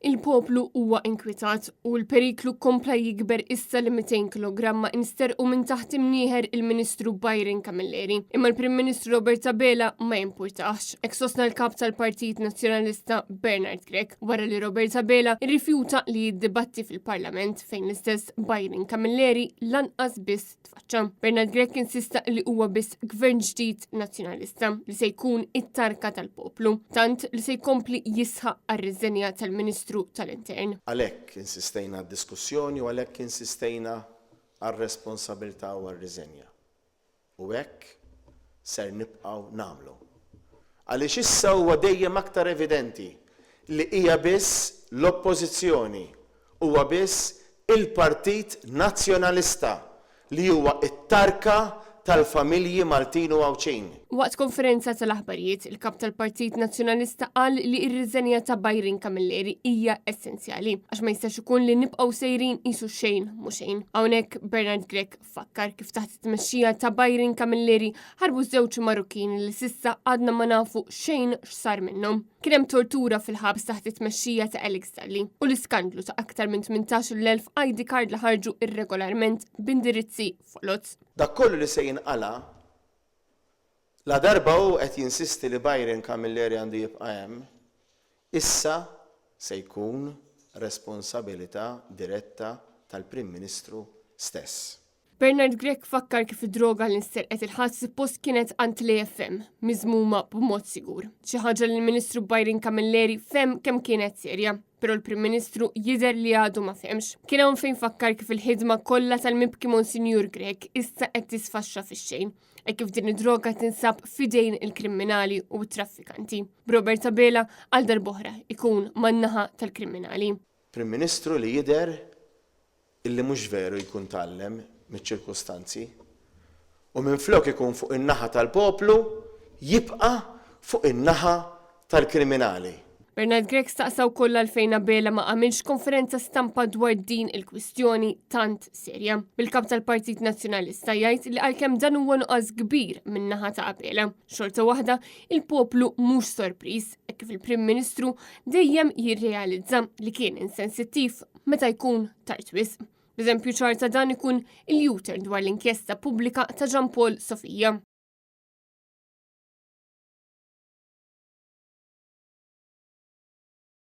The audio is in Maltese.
Il-poplu huwa inkwitat u l-periklu kompla jikber issa li 200 kilogramma insterqu minn taħt imnieħer il-Ministru Byron Camilleri. Imma l-Prim Ministru Robert Abela ma jimpurtax. Eksosna l-kap tal-Partit Nazzjonalista Bernard Grech wara li Robert Abela irrifjuta li jiddibatti fil-Parlament fejn l-istess Byron Camilleri lanqas biss tfaċċa. Bernard Grech insista li huwa biss gvern ġdid nazzjonalista li se jkun it-tarka tal-poplu, tant li se jkompli jisħaq għar-riżenja tal-Ministru tal-Intern. Għalhekk insistejna d-diskussjoni u għalhekk insistejna għar-responsabilità u għar-riżenja. U hekk ser nibqgħu nagħmlu. Għaliex issa huwa dejjem aktar evidenti li hija biss l-Oppożizzjoni, huwa biss il-Partit Nazzjonalista li huwa it-tarka tal-familji Maltin u Għawċin. Waqt konferenza tal-aħbarijiet, il-kap tal-Partit Nazzjonalista qal li r-riżenja ta' Byron Camilleri hija essenzjali għax ma jistax ikun li nibqgħu sejrin qisu xejn mhux xejn. Hawnhekk Bernard Grech fakkar kif taħt it-tmexxija ta' Byron Camilleri ħarbu żewġ Marukkini li s'issa għadna ma nafu xejn x'sar minnhom. Kien hemm tortura fil-ħabs taħt it-tmexxija ta' Alex Dalli u l-iskandlu ta' aktar minn 18,000 ID card li ħarġu irregolarment b'indirizzi folot. Dak kollu li se jinqala la darba hu qed jinsisti li Byron Camilleri għandu jibqa' hemm, issa se jkun responsabilità diretta tal-Prim Ministru stess. Bernard Grech fakkar kif id-droga li nsterqet il-ħadd suppost kienet ant l-AFM miżmuma b'mod sigur. Xi ħaġa li l-Ministru Byron Camilleri fem kemm kienet serja, però l-Prim Ministru jidher li għadu ma femx. Kien hawn fejn fakkar kif il-ħidma kollha tal-mibki Monsinjur Grech issa qed tisfaxxa fix-xejn, kif din id-droga tinsab fidejn il-kriminali u t-traffikanti. Robert Abela għal darb'oħra ikun man-naħa tal-kriminali. Prim Ministru li jidher illi mhux veru jkun tallem miċ-ċirkustanzi u minflok ikun fuq in-naħa tal-poplu jibqa' fuq in-naħa tal-kriminali. Bernard Grech staqsa wkoll għalfejn Abela ma għamilx konferenza stampa dwar din il-kwistjoni tant serja. Bil-kap tal-Partit Nazzjonalista jgħid li għalkemm dan huwa nuqqas kbir min-naħa ta' Abela. Xorta waħda il-poplu mhux sorpriż kif il-Prim Ministru dejjem jirrealizza li kien insensittiv meta jkun tard wisq. B'eżempju ċar ta' dan ikun il-U-turn dwar l-inkjesta pubblika ta' Jean Paul Sofija.